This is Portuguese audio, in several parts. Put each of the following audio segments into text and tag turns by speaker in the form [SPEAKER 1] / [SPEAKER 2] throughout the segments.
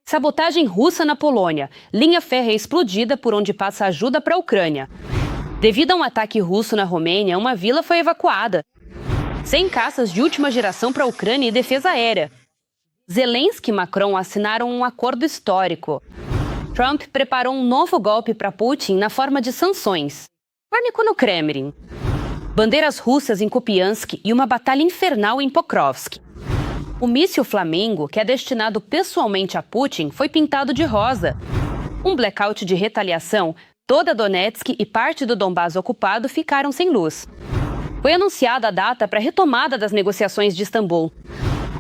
[SPEAKER 1] Sabotagem russa na Polônia. Linha férrea explodida por onde passa ajuda para a Ucrânia. Devido a um ataque russo na Romênia, uma vila foi evacuada. 100 caças de última geração para a Ucrânia e defesa aérea. Zelensky e Macron assinaram um acordo histórico. Trump preparou um novo golpe para Putin na forma de sanções. Pânico no Kremlin. Bandeiras russas em Kupiansk e uma batalha infernal em Pokrovsk. O míssil Flamengo, que é destinado pessoalmente a Putin, foi pintado de rosa. Um blackout de retaliação, toda Donetsk e parte do Donbás ocupado ficaram sem luz. Foi anunciada a data para a retomada das negociações de Istambul.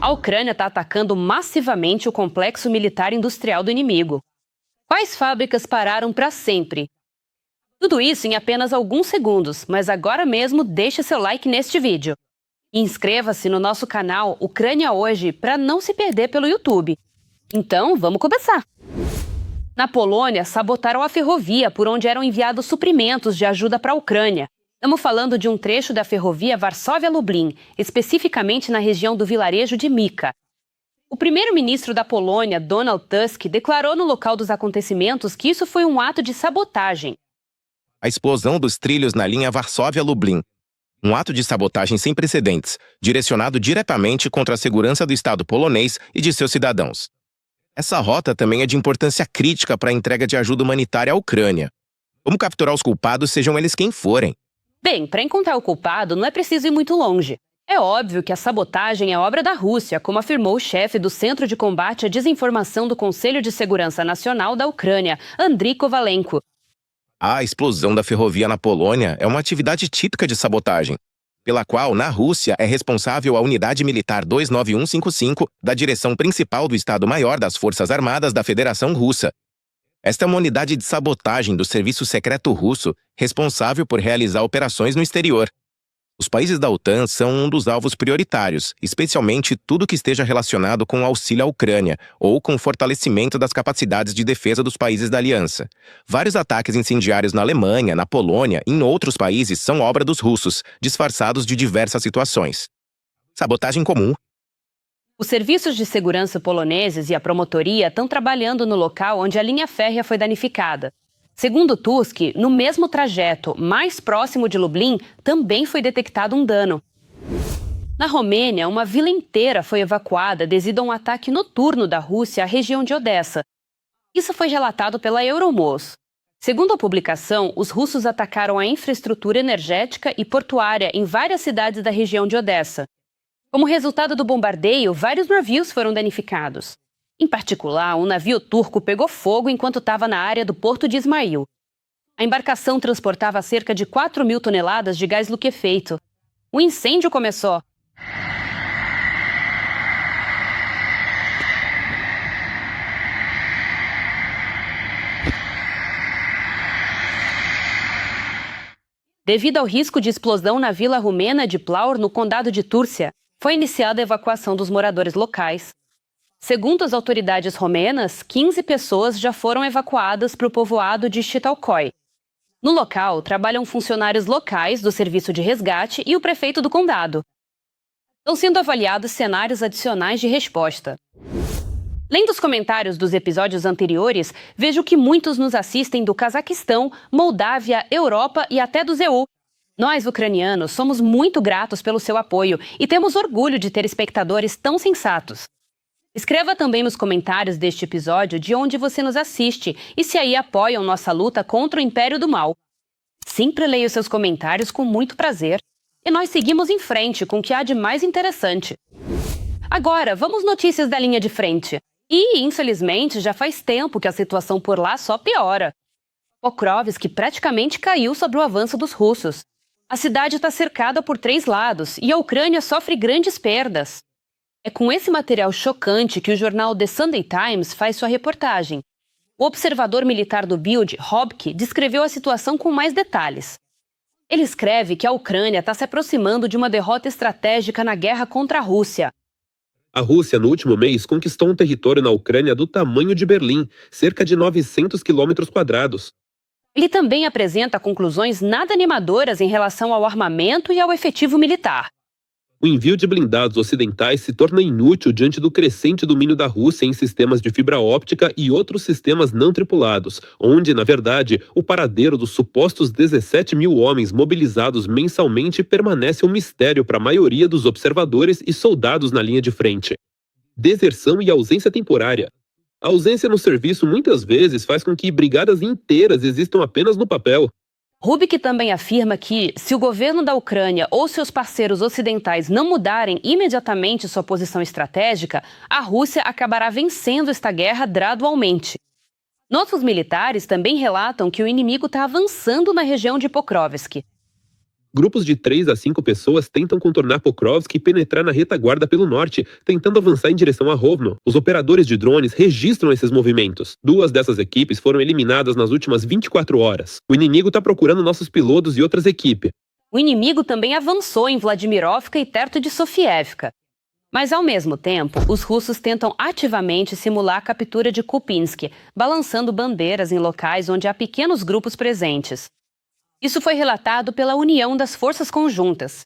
[SPEAKER 1] A Ucrânia está atacando massivamente o complexo militar industrial do inimigo. Quais fábricas pararam para sempre? Tudo isso em apenas alguns segundos, mas agora mesmo deixe seu like neste vídeo. E inscreva-se no nosso canal Ucrânia Hoje para não se perder pelo YouTube. Então, vamos começar! Na Polônia, sabotaram a ferrovia por onde eram enviados suprimentos de ajuda para a Ucrânia. Estamos falando de um trecho da ferrovia Varsóvia-Lublin, especificamente na região do vilarejo de Mika. O primeiro-ministro da Polônia, Donald Tusk, declarou no local dos acontecimentos que isso foi um ato de sabotagem.
[SPEAKER 2] A explosão dos trilhos na linha Varsóvia-Lublin. Um ato de sabotagem sem precedentes, direcionado diretamente contra a segurança do Estado polonês e de seus cidadãos. Essa rota também é de importância crítica para a entrega de ajuda humanitária à Ucrânia. Como capturar os culpados, sejam eles quem forem?
[SPEAKER 1] Bem, para encontrar o culpado, não é preciso ir muito longe. É óbvio que a sabotagem é obra da Rússia, como afirmou o chefe do Centro de Combate à Desinformação do Conselho de Segurança Nacional da Ucrânia, Andriy Kovalenko.
[SPEAKER 2] A explosão da ferrovia na Polônia é uma atividade típica de sabotagem, pela qual, na Rússia, é responsável a Unidade Militar 29155 da direção principal do Estado-Maior das Forças Armadas da Federação Russa. Esta é uma unidade de sabotagem do Serviço Secreto Russo, responsável por realizar operações no exterior. Os países da OTAN são um dos alvos prioritários, especialmente tudo que esteja relacionado com o auxílio à Ucrânia ou com o fortalecimento das capacidades de defesa dos países da aliança. Vários ataques incendiários na Alemanha, na Polônia e em outros países são obra dos russos, disfarçados de diversas situações. Sabotagem comum.
[SPEAKER 1] Os serviços de segurança poloneses e a promotoria estão trabalhando no local onde a linha férrea foi danificada. Segundo Tusk, no mesmo trajeto, mais próximo de Lublin, também foi detectado um dano. Na Romênia, uma vila inteira foi evacuada devido a um ataque noturno da Rússia à região de Odessa. Isso foi relatado pela Euronews. Segundo a publicação, os russos atacaram a infraestrutura energética e portuária em várias cidades da região de Odessa. Como resultado do bombardeio, vários navios foram danificados. Em particular, um navio turco pegou fogo enquanto estava na área do porto de Ismail. A embarcação transportava cerca de 4.000 toneladas de gás liquefeito. O incêndio começou. Devido ao risco de explosão na vila rumena de Plaur, no condado de Túrcia, foi iniciada a evacuação dos moradores locais. Segundo as autoridades romenas, 15 pessoas já foram evacuadas para o povoado de Chitalkoi. No local, trabalham funcionários locais do serviço de resgate e o prefeito do condado. Estão sendo avaliados cenários adicionais de resposta. Lendo os comentários dos episódios anteriores, vejo que muitos nos assistem do Cazaquistão, Moldávia, Europa e até do EU. Nós, ucranianos, somos muito gratos pelo seu apoio e temos orgulho de ter espectadores tão sensatos. Escreva também nos comentários deste episódio de onde você nos assiste e se aí apoiam nossa luta contra o Império do Mal. Sempre leio seus comentários com muito prazer. E nós seguimos em frente com o que há de mais interessante. Agora, vamos notícias da linha de frente. E, infelizmente, já faz tempo que a situação por lá só piora. Pokrovsk praticamente caiu sob o avanço dos russos. A cidade está cercada por 3 lados e a Ucrânia sofre grandes perdas. É com esse material chocante que o jornal The Sunday Times faz sua reportagem. O observador militar do Bild, Hobke, descreveu a situação com mais detalhes. Ele escreve que a Ucrânia está se aproximando de uma derrota estratégica na guerra contra a Rússia.
[SPEAKER 3] A Rússia, no último mês, conquistou um território na Ucrânia do tamanho de Berlim, cerca de 900 km².
[SPEAKER 1] Ele também apresenta conclusões nada animadoras em relação ao armamento e ao efetivo militar.
[SPEAKER 3] O O envio de blindados ocidentais se torna inútil diante do crescente domínio da Rússia em sistemas de fibra óptica e outros sistemas não tripulados, onde, na verdade, o paradeiro dos supostos 17 mil homens mobilizados mensalmente permanece um mistério para a maioria dos observadores e soldados na linha de frente. Deserção e ausência temporária. A ausência no serviço muitas vezes faz com que brigadas inteiras existam apenas no papel.
[SPEAKER 1] Rubik também afirma que, se o governo da Ucrânia ou seus parceiros ocidentais não mudarem imediatamente sua posição estratégica, a Rússia acabará vencendo esta guerra gradualmente. Nossos militares também relatam que o inimigo está avançando na região de Pokrovsk.
[SPEAKER 3] Grupos de 3 a 5 pessoas tentam contornar Pokrovsk e penetrar na retaguarda pelo norte, tentando avançar em direção a Rovno. Os operadores de drones registram esses movimentos. 2 dessas equipes foram eliminadas nas últimas 24 horas. O inimigo está procurando nossos pilotos e outras equipes.
[SPEAKER 1] O inimigo também avançou em Vladimirovka e perto de Sofievka. Mas, ao mesmo tempo, os russos tentam ativamente simular a captura de Kupinsk, balançando bandeiras em locais onde há pequenos grupos presentes. Isso foi relatado pela União das Forças Conjuntas.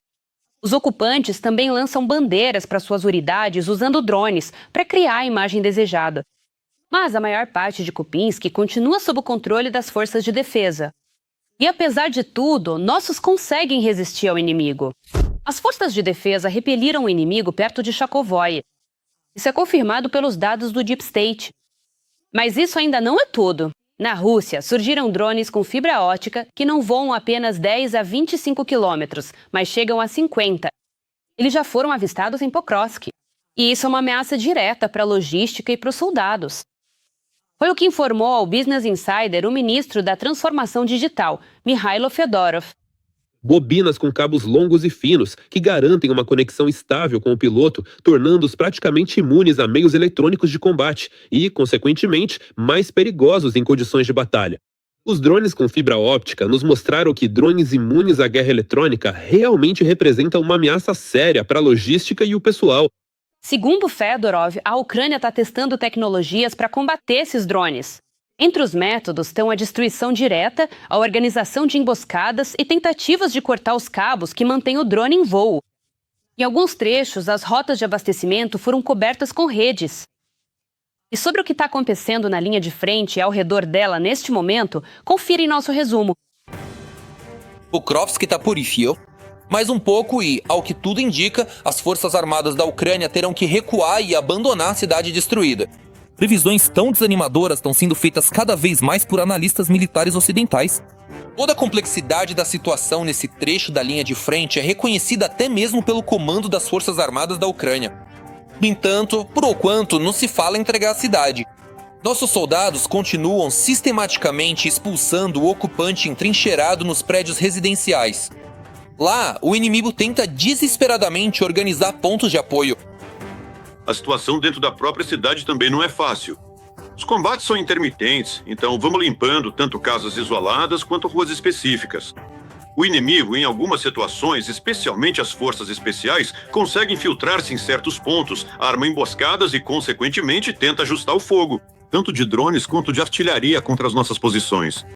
[SPEAKER 1] Os ocupantes também lançam bandeiras para suas unidades usando drones para criar a imagem desejada. Mas a maior parte de Kupinsk continua sob o controle das forças de defesa. E apesar de tudo, nossos conseguem resistir ao inimigo. As forças de defesa repeliram o inimigo perto de Chakovoy. Isso é confirmado pelos dados do Deep State. Mas isso ainda não é tudo. Na Rússia, surgiram drones com fibra ótica que não voam apenas 10 a 25 quilômetros, mas chegam a 50. Eles já foram avistados em Pokrovsk. E isso é uma ameaça direta para a logística e para os soldados. Foi o que informou ao Business Insider o ministro da Transformação Digital, Mikhailo Fedorov.
[SPEAKER 3] Bobinas com cabos longos e finos, que garantem uma conexão estável com o piloto, tornando-os praticamente imunes a meios eletrônicos de combate e, consequentemente, mais perigosos em condições de batalha. Os drones com fibra óptica nos mostraram que drones imunes à guerra eletrônica realmente representam uma ameaça séria para a logística e o pessoal.
[SPEAKER 1] Segundo Fedorov, a Ucrânia está testando tecnologias para combater esses drones. Entre os métodos estão a destruição direta, a organização de emboscadas e tentativas de cortar os cabos que mantêm o drone em voo. Em alguns trechos, as rotas de abastecimento foram cobertas com redes. E sobre o que está acontecendo na linha de frente e ao redor dela neste momento, confira em nosso resumo.
[SPEAKER 4] Pokrovsk está por fio. Mais um pouco e, ao que tudo indica, as forças armadas da Ucrânia terão que recuar e abandonar a cidade destruída. Previsões tão desanimadoras estão sendo feitas cada vez mais por analistas militares ocidentais. Toda a complexidade da situação nesse trecho da linha de frente é reconhecida até mesmo pelo comando das Forças Armadas da Ucrânia. No entanto, por enquanto, não se fala em entregar a cidade. Nossos soldados continuam sistematicamente expulsando o ocupante entrincheirado nos prédios residenciais. Lá, o inimigo tenta desesperadamente organizar pontos de apoio.
[SPEAKER 5] A situação dentro da própria cidade também não é fácil. Os combates são intermitentes, então vamos limpando tanto casas isoladas quanto ruas específicas. O inimigo, em algumas situações, especialmente as forças especiais, consegue infiltrar-se em certos pontos, arma emboscadas e, consequentemente, tenta ajustar o fogo, tanto de drones quanto de artilharia contra as nossas posições.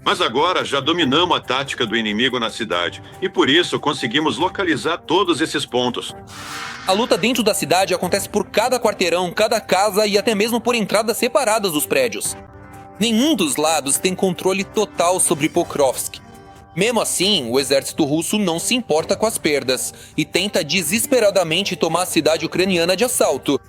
[SPEAKER 5] Mas agora já dominamos a tática do inimigo na cidade e por isso conseguimos localizar todos esses pontos.
[SPEAKER 4] A luta dentro da cidade acontece por cada quarteirão, cada casa e até mesmo por entradas separadas dos prédios. Nenhum dos lados tem controle total sobre Pokrovsk. Mesmo assim, o exército russo não se importa com as perdas e tenta desesperadamente tomar a cidade ucraniana de assalto.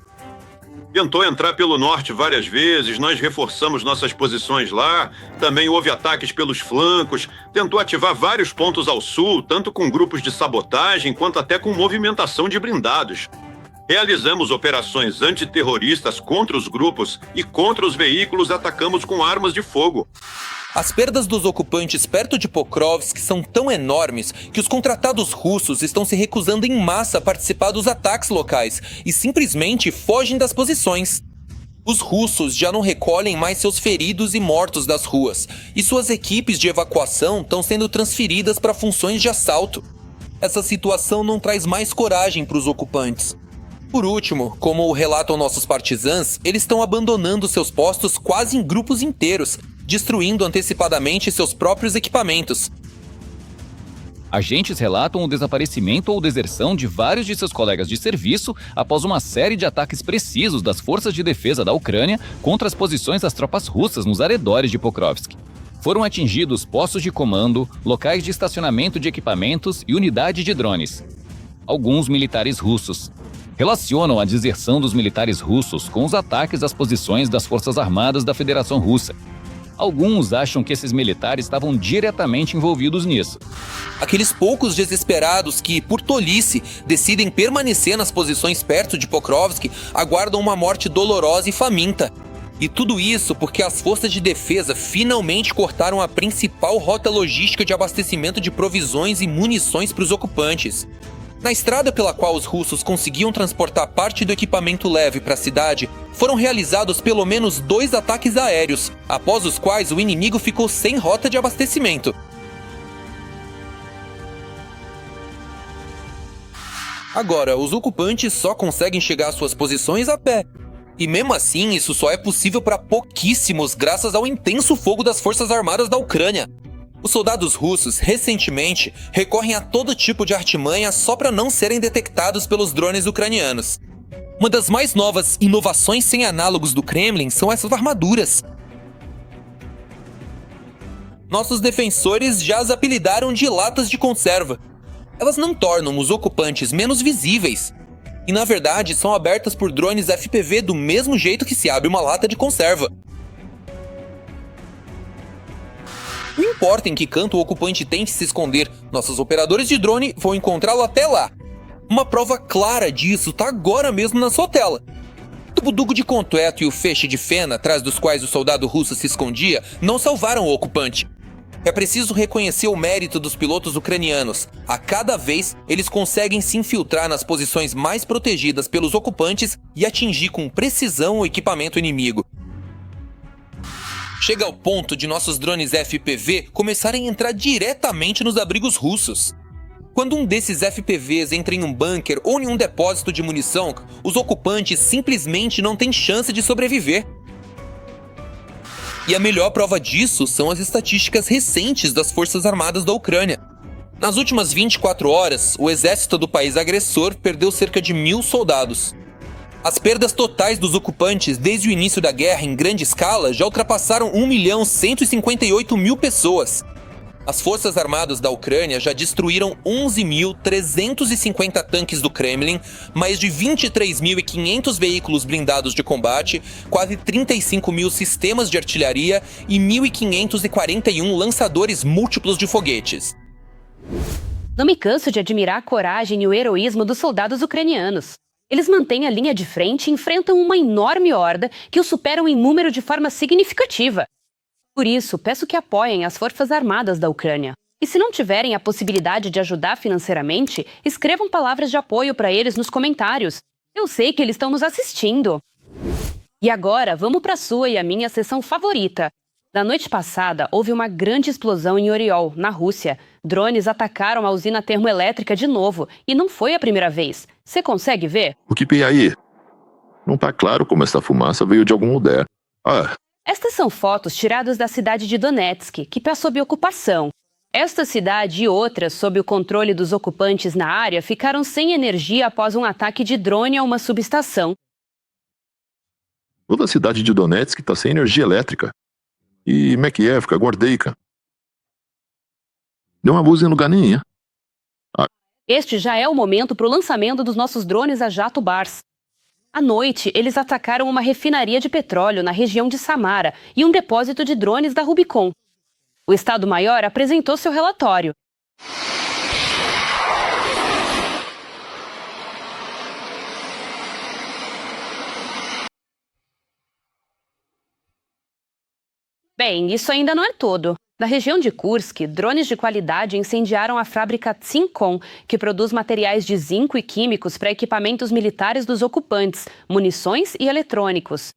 [SPEAKER 5] Tentou entrar pelo norte várias vezes, nós reforçamos nossas posições lá, também houve ataques pelos flancos, tentou ativar vários pontos ao sul, tanto com grupos de sabotagem quanto até com movimentação de blindados. Realizamos operações antiterroristas contra os grupos e contra os veículos atacamos com armas de fogo.
[SPEAKER 4] As perdas dos ocupantes perto de Pokrovsk são tão enormes que os contratados russos estão se recusando em massa a participar dos ataques locais e simplesmente fogem das posições. Os russos já não recolhem mais seus feridos e mortos das ruas, e suas equipes de evacuação estão sendo transferidas para funções de assalto. Essa situação não traz mais coragem para os ocupantes. Por último, como relatam nossos partisãs, eles estão abandonando seus postos quase em grupos inteiros, destruindo antecipadamente seus próprios equipamentos.
[SPEAKER 6] Agentes relatam o desaparecimento ou deserção de vários de seus colegas de serviço após uma série de ataques precisos das forças de defesa da Ucrânia contra as posições das tropas russas nos arredores de Pokrovsk. Foram atingidos postos de comando, locais de estacionamento de equipamentos e unidade de drones. Alguns militares russos relacionam a deserção dos militares russos com os ataques às posições das Forças Armadas da Federação Russa. Alguns acham que esses militares estavam diretamente envolvidos nisso.
[SPEAKER 4] Aqueles poucos desesperados que, por tolice, decidem permanecer nas posições perto de Pokrovsk aguardam uma morte dolorosa e faminta. E tudo isso porque as forças de defesa finalmente cortaram a principal rota logística de abastecimento de provisões e munições para os ocupantes. Na estrada pela qual os russos conseguiam transportar parte do equipamento leve para a cidade, foram realizados pelo menos 2 ataques aéreos, após os quais o inimigo ficou sem rota de abastecimento. Agora, os ocupantes só conseguem chegar às suas posições a pé. E mesmo assim, isso só é possível para pouquíssimos graças ao intenso fogo das Forças Armadas da Ucrânia. Os soldados russos, recentemente, recorrem a todo tipo de artimanha só para não serem detectados pelos drones ucranianos. Uma das mais novas inovações sem análogos do Kremlin são essas armaduras. Nossos defensores já as apelidaram de latas de conserva. Elas não tornam os ocupantes menos visíveis. E na verdade são abertas por drones FPV do mesmo jeito que se abre uma lata de conserva. Não importa em que canto o ocupante tente se esconder, nossos operadores de drone vão encontrá-lo até lá. Uma prova clara disso está agora mesmo na sua tela. O tubo de concreto e o feixe de feno atrás dos quais o soldado russo se escondia não salvaram o ocupante. É preciso reconhecer o mérito dos pilotos ucranianos. A cada vez, eles conseguem se infiltrar nas posições mais protegidas pelos ocupantes e atingir com precisão o equipamento inimigo. Chega ao ponto de nossos drones FPV começarem a entrar diretamente nos abrigos russos. Quando um desses FPVs entra em um bunker ou em um depósito de munição, os ocupantes simplesmente não têm chance de sobreviver. E a melhor prova disso são as estatísticas recentes das Forças Armadas da Ucrânia. Nas últimas 24 horas, o exército do país agressor perdeu cerca de 1.000 soldados. As perdas totais dos ocupantes desde o início da guerra em grande escala já ultrapassaram 1.158.000 pessoas. As Forças Armadas da Ucrânia já destruíram 11.350 tanques do Kremlin, mais de 23.500 veículos blindados de combate, quase 35.000 sistemas de artilharia e 1.541 lançadores múltiplos de foguetes.
[SPEAKER 1] Não me canso de admirar a coragem e o heroísmo dos soldados ucranianos. Eles mantêm a linha de frente e enfrentam uma enorme horda que os superam em número de forma significativa. Por isso, peço que apoiem as Forças Armadas da Ucrânia. E se não tiverem a possibilidade de ajudar financeiramente, escrevam palavras de apoio para eles nos comentários. Eu sei que eles estão nos assistindo. E agora, vamos para a sua e a minha sessão favorita. Na noite passada, houve uma grande explosão em Oriol, na Rússia. Drones atacaram a usina termoelétrica de novo, e não foi a primeira vez. Você consegue ver?
[SPEAKER 7] O que tem aí? Não está claro como essa fumaça veio de algum lugar.
[SPEAKER 1] Estas são fotos tiradas da cidade de Donetsk, que está sob ocupação. Esta cidade e outras sob o controle dos ocupantes na área ficaram sem energia após um ataque de drone a uma subestação.
[SPEAKER 7] Toda a cidade de Donetsk está sem energia elétrica. E Makievka, Guardeica. Não abusa em lugar nenhum.
[SPEAKER 1] Este já é o momento para o lançamento dos nossos drones a jato Bars. À noite, eles atacaram uma refinaria de petróleo na região de Samara e um depósito de drones da Rubicon. O Estado-Maior apresentou seu relatório. Bem, isso ainda não é tudo. Na região de Kursk, drones de qualidade incendiaram a fábrica Tsincon, que produz materiais de zinco e químicos para equipamentos militares dos ocupantes, munições e eletrônicos.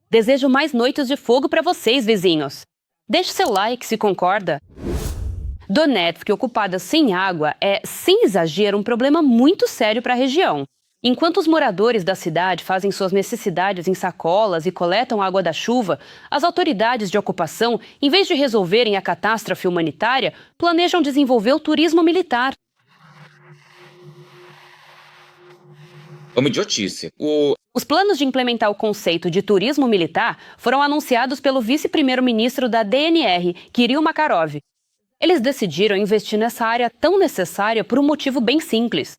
[SPEAKER 1] Desejo mais noites de fogo para vocês, vizinhos. Deixe seu like se concorda. Donetsk, ocupada sem água, é, sem exagero, um problema muito sério para a região. Enquanto os moradores da cidade fazem suas necessidades em sacolas e coletam água da chuva, as autoridades de ocupação, em vez de resolverem a catástrofe humanitária, planejam desenvolver o turismo militar.
[SPEAKER 8] Uma idiotice.
[SPEAKER 1] Os planos de implementar o conceito de turismo militar foram anunciados pelo vice-primeiro-ministro da DNR, Kirill Makarov. Eles decidiram investir nessa área tão necessária por um motivo bem simples.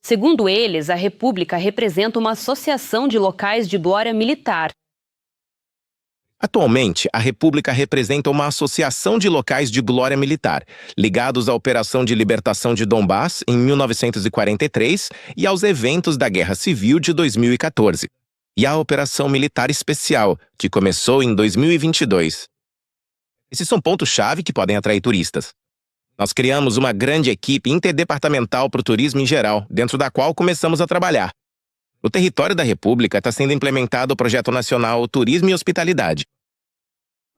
[SPEAKER 1] Segundo eles, a República representa uma associação de locais de glória militar.
[SPEAKER 2] Atualmente, a República representa uma associação de locais de glória militar, ligados à Operação de Libertação de Donbass em 1943 e aos eventos da Guerra Civil de 2014, e à Operação Militar Especial, que começou em 2022. Esses são pontos-chave que podem atrair turistas. Nós criamos uma grande equipe interdepartamental para o turismo em geral, dentro da qual começamos a trabalhar. No território da República está sendo implementado o Projeto Nacional Turismo e Hospitalidade.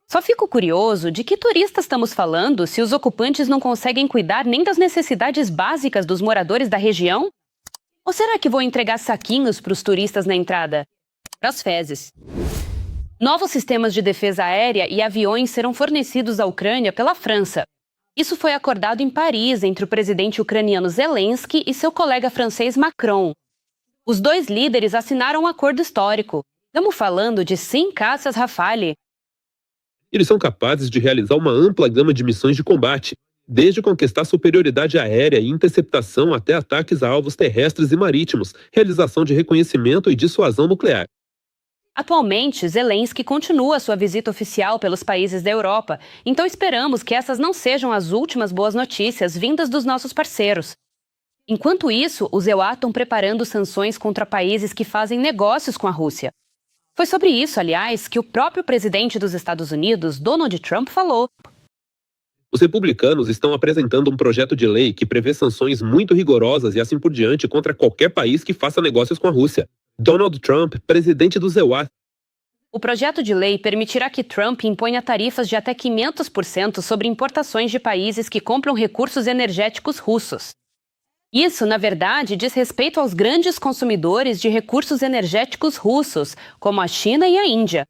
[SPEAKER 1] Só fico curioso de que turistas estamos falando se os ocupantes não conseguem cuidar nem das necessidades básicas dos moradores da região? Ou será que vão entregar saquinhos para os turistas na entrada? As fezes. Novos sistemas de defesa aérea e aviões serão fornecidos à Ucrânia pela França. Isso foi acordado em Paris entre o presidente ucraniano Zelensky e seu colega francês Macron. Os dois líderes assinaram um acordo histórico. Estamos falando de 100 caças Rafale.
[SPEAKER 3] Eles são capazes de realizar uma ampla gama de missões de combate, desde conquistar superioridade aérea e interceptação até ataques a alvos terrestres e marítimos, realização de reconhecimento e dissuasão nuclear.
[SPEAKER 1] Atualmente, Zelensky continua sua visita oficial pelos países da Europa, então esperamos que essas não sejam as últimas boas notícias vindas dos nossos parceiros. Enquanto isso, os EUA estão preparando sanções contra países que fazem negócios com a Rússia. Foi sobre isso, aliás, que o próprio presidente dos Estados Unidos, Donald Trump, falou.
[SPEAKER 3] Os republicanos estão apresentando um projeto de lei que prevê sanções muito rigorosas e assim por diante contra qualquer país que faça negócios com a Rússia. Donald Trump, presidente dos EUA.
[SPEAKER 1] O projeto de lei permitirá que Trump imponha tarifas de até 500% sobre importações de países que compram recursos energéticos russos. Isso, na verdade, diz respeito aos grandes consumidores de recursos energéticos russos, como a China e a Índia.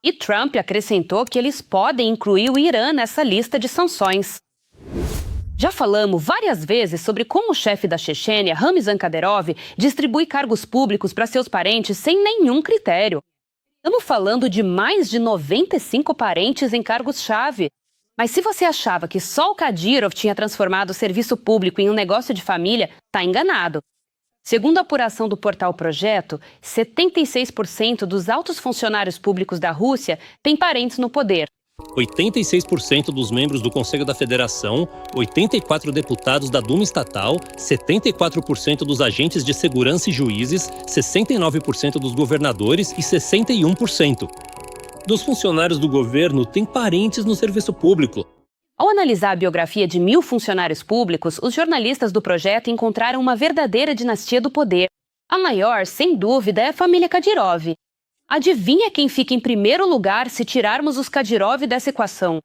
[SPEAKER 1] E Trump acrescentou que eles podem incluir o Irã nessa lista de sanções. Já falamos várias vezes sobre como o chefe da Chechênia, Ramzan Kadyrov, distribui cargos públicos para seus parentes sem nenhum critério. Estamos falando de mais de 95 parentes em cargos-chave. Mas se você achava que só o Kadyrov tinha transformado o serviço público em um negócio de família, está enganado. Segundo a apuração do portal Projeto, 76% dos altos funcionários públicos da Rússia têm parentes no poder.
[SPEAKER 9] 86% dos membros do Conselho da Federação, 84 deputados da Duma Estatal, 74% dos agentes de segurança e juízes, 69% dos governadores e 61% dos funcionários do governo têm parentes no serviço público.
[SPEAKER 1] Ao analisar a biografia de 1.000 funcionários públicos, os jornalistas do projeto encontraram uma verdadeira dinastia do poder. A maior, sem dúvida, é a família Kadyrov. Adivinha quem fica em primeiro lugar se tirarmos os Kadyrov dessa equação?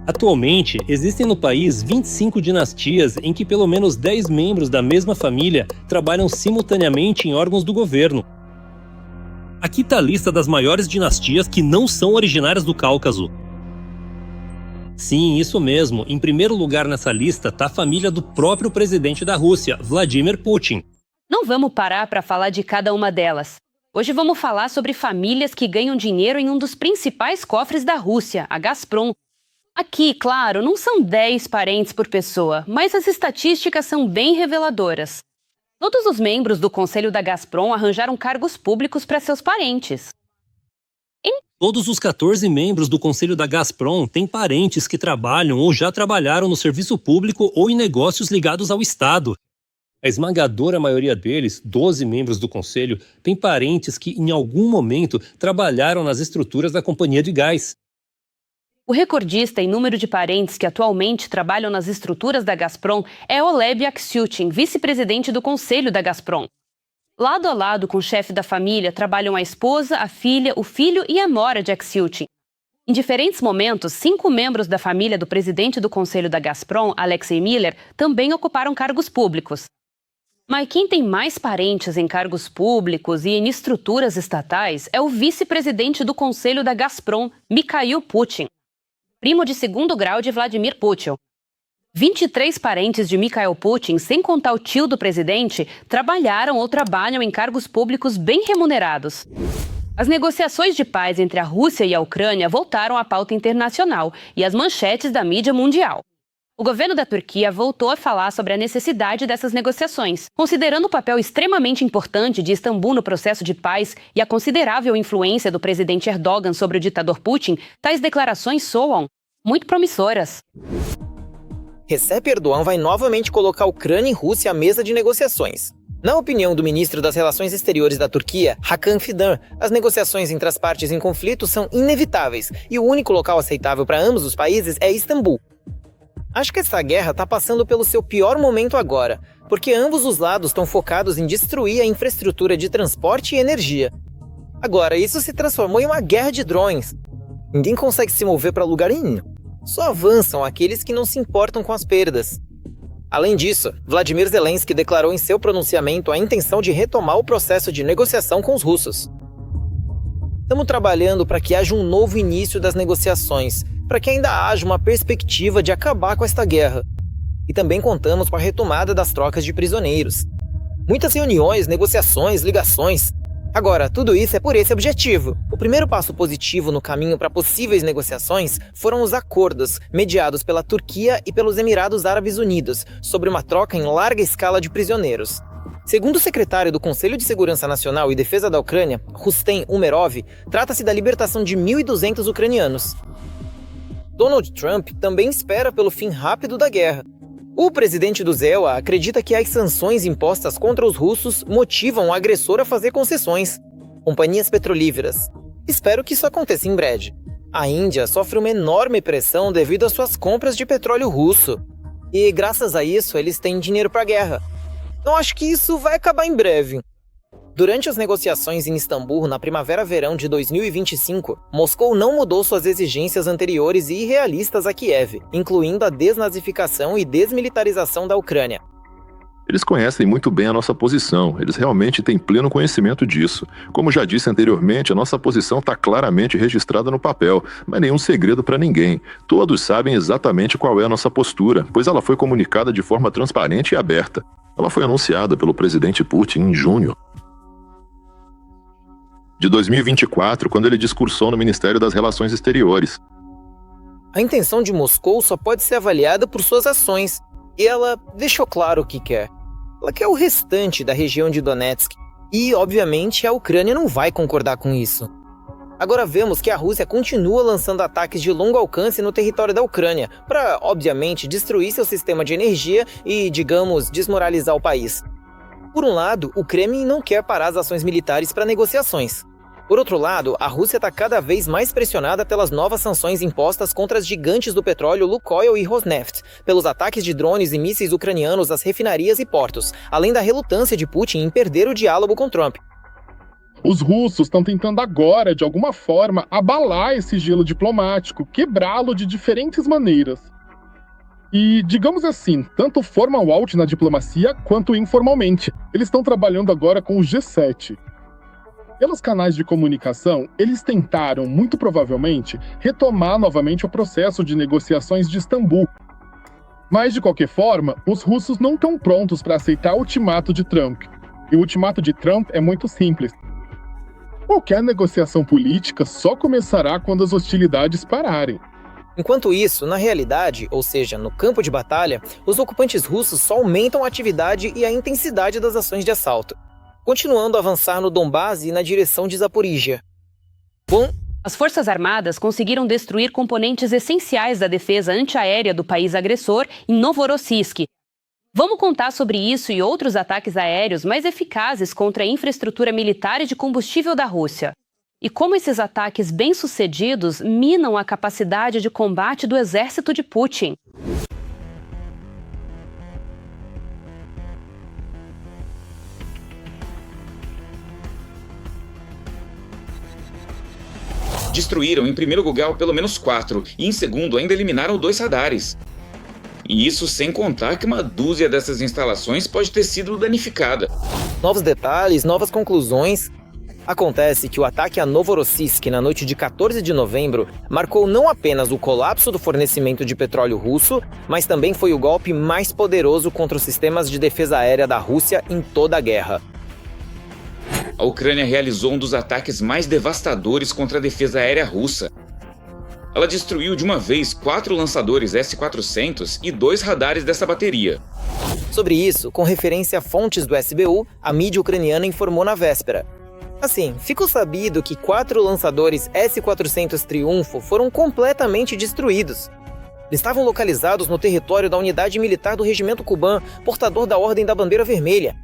[SPEAKER 9] Atualmente, existem no país 25 dinastias em que pelo menos 10 membros da mesma família trabalham simultaneamente em órgãos do governo. Aqui está a lista das maiores dinastias que não são originárias do Cáucaso. Sim, isso mesmo. Em primeiro lugar nessa lista está a família do próprio presidente da Rússia, Vladimir Putin.
[SPEAKER 1] Não vamos parar para falar de cada uma delas. Hoje vamos falar sobre famílias que ganham dinheiro em um dos principais cofres da Rússia, a Gazprom. Aqui, claro, não são 10 parentes por pessoa, mas as estatísticas são bem reveladoras. Todos os membros do conselho da Gazprom arranjaram cargos públicos para seus parentes.
[SPEAKER 9] Todos os 14 membros do conselho da Gazprom têm parentes que trabalham ou já trabalharam no serviço público ou em negócios ligados ao Estado. A esmagadora maioria deles, 12 membros do conselho, têm parentes que em algum momento trabalharam nas estruturas da companhia de gás.
[SPEAKER 1] O recordista em número de parentes que atualmente trabalham nas estruturas da Gazprom é Oleg Aksyutin, vice-presidente do conselho da Gazprom. Lado a lado com o chefe da família trabalham a esposa, a filha, o filho e a nora de Aksyutin. Em diferentes momentos, 5 membros da família do presidente do conselho da Gazprom, Alexei Miller, também ocuparam cargos públicos. Mas quem tem mais parentes em cargos públicos e em estruturas estatais é o vice-presidente do Conselho da Gazprom, Mikhail Putin, primo de segundo grau de Vladimir Putin. 23 parentes de Mikhail Putin, sem contar o tio do presidente, trabalharam ou trabalham em cargos públicos bem remunerados. As negociações de paz entre a Rússia e a Ucrânia voltaram à pauta internacional e às manchetes da mídia mundial. O governo da Turquia voltou a falar sobre a necessidade dessas negociações, considerando o papel extremamente importante de Istambul no processo de paz e a considerável influência do presidente Erdogan sobre o ditador Putin. Tais declarações soam muito promissoras.
[SPEAKER 10] Recep Erdogan vai novamente colocar Ucrânia e Rússia à mesa de negociações. Na opinião do ministro das Relações Exteriores da Turquia, Hakan Fidan, as negociações entre as partes em conflito são inevitáveis e o único local aceitável para ambos os países é Istambul. Acho que essa guerra está passando pelo seu pior momento agora, porque ambos os lados estão focados em destruir a infraestrutura de transporte e energia. Agora, isso se transformou em uma guerra de drones. Ninguém consegue se mover para lugar nenhum. Só avançam aqueles que não se importam com as perdas. Além disso, Vladimir Zelensky declarou em seu pronunciamento a intenção de retomar o processo de negociação com os russos. Estamos trabalhando para que haja um novo início das negociações, para que ainda haja uma perspectiva de acabar com esta guerra. E também contamos com a retomada das trocas de prisioneiros. Muitas reuniões, negociações, ligações. Agora, tudo isso é por esse objetivo. O primeiro passo positivo no caminho para possíveis negociações foram os acordos mediados pela Turquia e pelos Emirados Árabes Unidos sobre uma troca em larga escala de prisioneiros. Segundo o secretário do Conselho de Segurança Nacional e Defesa da Ucrânia, Rustem Umerov, trata-se da libertação de 1.200 ucranianos. Donald Trump também espera pelo fim rápido da guerra. O presidente do ZEWA acredita que as sanções impostas contra os russos motivam o agressor a fazer concessões. Companhias petrolíferas. Espero que isso aconteça em breve. A Índia sofre uma enorme pressão devido às suas compras de petróleo russo. E graças a isso eles têm dinheiro para a guerra. Então acho que isso vai acabar em breve. Durante as negociações em Istambul na primavera-verão de 2025, Moscou não mudou suas exigências anteriores e irrealistas a Kiev, incluindo a desnazificação e desmilitarização da Ucrânia.
[SPEAKER 7] Eles conhecem muito bem a nossa posição, eles realmente têm pleno conhecimento disso. Como já disse anteriormente, a nossa posição está claramente registrada no papel, mas nenhum segredo para ninguém. Todos sabem exatamente qual é a nossa postura, pois ela foi comunicada de forma transparente e aberta. Ela foi anunciada pelo presidente Putin em junho de 2024, quando ele discursou no Ministério das Relações Exteriores.
[SPEAKER 10] A intenção de Moscou só pode ser avaliada por suas ações, e ela deixou claro o que quer. Ela quer o restante da região de Donetsk, e, obviamente, a Ucrânia não vai concordar com isso. Agora vemos que a Rússia continua lançando ataques de longo alcance no território da Ucrânia, para, obviamente, destruir seu sistema de energia e, digamos, desmoralizar o país. Por um lado, o Kremlin não quer parar as ações militares para negociações. Por outro lado, a Rússia está cada vez mais pressionada pelas novas sanções impostas contra as gigantes do petróleo Lukoil e Rosneft, pelos ataques de drones e mísseis ucranianos às refinarias e portos, além da relutância de Putin em perder o diálogo com Trump.
[SPEAKER 11] Os russos estão tentando agora, de alguma forma, abalar esse gelo diplomático, quebrá-lo de diferentes maneiras. E, digamos assim, tanto formalmente na diplomacia quanto informalmente. Eles estão trabalhando agora com o G7. Pelos canais de comunicação, eles tentaram, muito provavelmente, retomar novamente o processo de negociações de Istambul. Mas, de qualquer forma, os russos não estão prontos para aceitar o ultimato de Trump. E o ultimato de Trump é muito simples. Qualquer negociação política só começará quando as hostilidades pararem.
[SPEAKER 10] Enquanto isso, na realidade, ou seja, no campo de batalha, os ocupantes russos só aumentam a atividade e a intensidade das ações de assalto, continuando a avançar no Donbás e na direção de Zaporíjia.
[SPEAKER 1] As Forças Armadas conseguiram destruir componentes essenciais da defesa antiaérea do país agressor em Novorossiysk. Vamos contar sobre isso e outros ataques aéreos mais eficazes contra a infraestrutura militar e de combustível da Rússia. E como esses ataques bem-sucedidos minam a capacidade de combate do exército de Putin.
[SPEAKER 8] Destruíram em primeiro lugar pelo menos 4 e em segundo ainda eliminaram 2 radares. E isso sem contar que uma dúzia dessas instalações pode ter sido danificada.
[SPEAKER 10] Novos detalhes, novas conclusões. Acontece que o ataque a Novorossiysk na noite de 14 de novembro marcou não apenas o colapso do fornecimento de petróleo russo, mas também foi o golpe mais poderoso contra os sistemas de defesa aérea da Rússia em toda a guerra.
[SPEAKER 8] A Ucrânia realizou um dos ataques mais devastadores contra a defesa aérea russa. Ela destruiu de uma vez 4 lançadores S-400 e 2 radares dessa bateria.
[SPEAKER 10] Sobre isso, com referência a fontes do SBU, a mídia ucraniana informou na véspera. Assim, ficou sabido que 4 lançadores S-400 Triunfo foram completamente destruídos. Eles estavam localizados no território da unidade militar do Regimento Kuban, portador da Ordem da Bandeira Vermelha.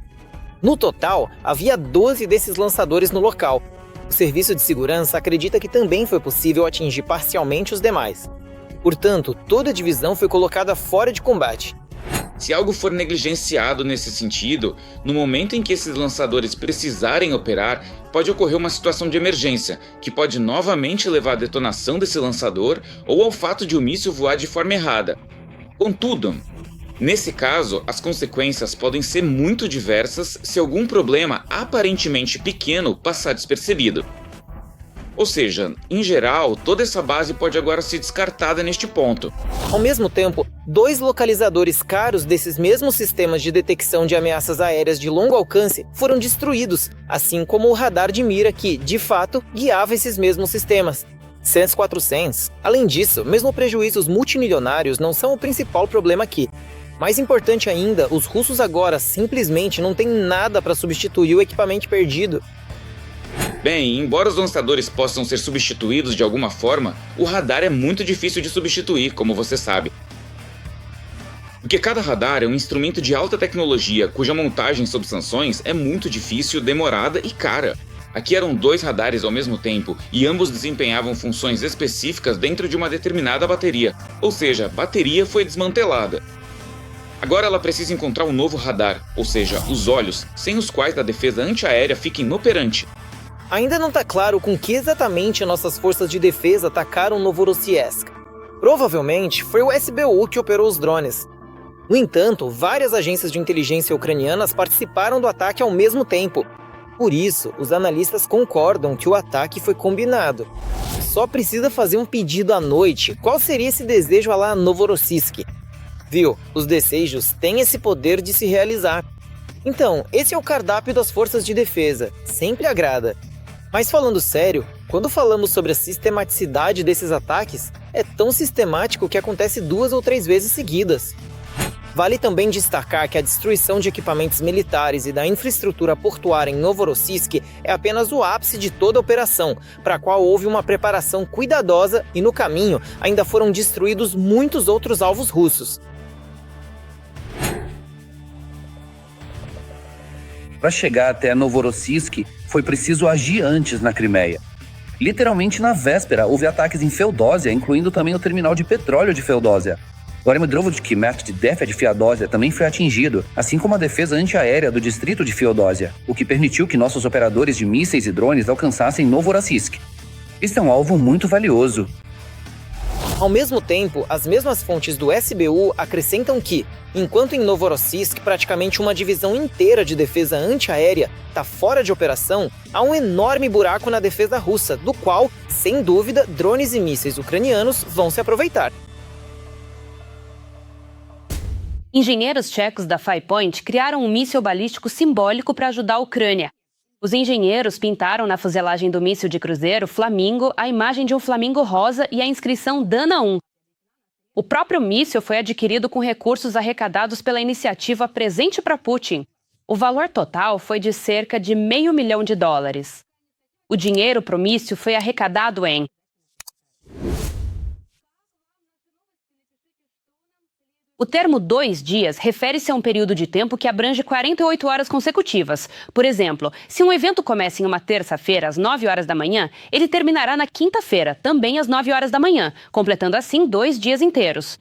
[SPEAKER 10] No total, havia 12 desses lançadores no local. O Serviço de Segurança acredita que também foi possível atingir parcialmente os demais. Portanto, toda a divisão foi colocada fora de combate.
[SPEAKER 8] Se algo for negligenciado nesse sentido, no momento em que esses lançadores precisarem operar, pode ocorrer uma situação de emergência, que pode novamente levar à detonação desse lançador ou ao fato de o míssil voar de forma errada. Contudo, nesse caso, as consequências podem ser muito diversas se algum problema aparentemente pequeno passar despercebido. Ou seja, em geral, toda essa base pode agora ser descartada neste ponto.
[SPEAKER 10] Ao mesmo tempo, 2 localizadores caros desses mesmos sistemas de detecção de ameaças aéreas de longo alcance foram destruídos, assim como o radar de mira que, de fato, guiava esses mesmos sistemas. S-400. Além disso, mesmo prejuízos multimilionários não são o principal problema aqui. Mais importante ainda, os russos agora simplesmente não têm nada para substituir o equipamento perdido.
[SPEAKER 8] Bem, embora os lançadores possam ser substituídos de alguma forma, o radar é muito difícil de substituir, como você sabe. Porque cada radar é um instrumento de alta tecnologia, cuja montagem sob sanções é muito difícil, demorada e cara. Aqui eram 2 radares ao mesmo tempo, e ambos desempenhavam funções específicas dentro de uma determinada bateria, ou seja, a bateria foi desmantelada. Agora ela precisa encontrar um novo radar, ou seja, os olhos, sem os quais a defesa antiaérea fica inoperante.
[SPEAKER 10] Ainda não está claro com que exatamente nossas forças de defesa atacaram Novorossiysk. Provavelmente foi o SBU que operou os drones. No entanto, várias agências de inteligência ucranianas participaram do ataque ao mesmo tempo. Por isso, os analistas concordam que o ataque foi combinado. Só precisa fazer um pedido à noite. Qual seria esse desejo à la Novorossiysk? Viu? Os desejos têm esse poder de se realizar. Então, esse é o cardápio das forças de defesa. Sempre agrada. Mas falando sério, quando falamos sobre a sistematicidade desses ataques, é tão sistemático que acontece 2 ou 3 vezes seguidas. Vale também destacar que a destruição de equipamentos militares e da infraestrutura portuária em Novorossiysk é apenas o ápice de toda a operação, para a qual houve uma preparação cuidadosa e no caminho ainda foram destruídos muitos outros alvos russos.
[SPEAKER 12] Para chegar até Novorossiysk, foi preciso agir antes na Crimeia. Literalmente na véspera, houve ataques em Feodósia, incluindo também o terminal de petróleo de Feodósia. O aerodrômico Mert de Feodósia também foi atingido, assim como a defesa antiaérea do distrito de Feodósia, o que permitiu que nossos operadores de mísseis e drones alcançassem Novorossiysk. Este é um alvo muito valioso.
[SPEAKER 10] Ao mesmo tempo, as mesmas fontes do SBU acrescentam que, enquanto em Novorossiysk praticamente uma divisão inteira de defesa antiaérea está fora de operação, há um enorme buraco na defesa russa, do qual, sem dúvida, drones e mísseis ucranianos vão se aproveitar.
[SPEAKER 1] Engenheiros tchecos da Five Point criaram um míssil balístico simbólico para ajudar a Ucrânia. Os engenheiros pintaram na fuselagem do míssil de cruzeiro Flamingo a imagem de um flamingo rosa e a inscrição Dana 1. O próprio míssil foi adquirido com recursos arrecadados pela iniciativa Presente para Putin. O valor total foi de cerca de $500 milhão. O dinheiro para o míssil foi arrecadado em O termo 2 dias refere-se a um período de tempo que abrange 48 horas consecutivas. Por exemplo, se um evento começa em uma terça-feira às 9 horas da manhã, ele terminará na quinta-feira, também às 9 horas da manhã, completando assim 2 dias inteiros.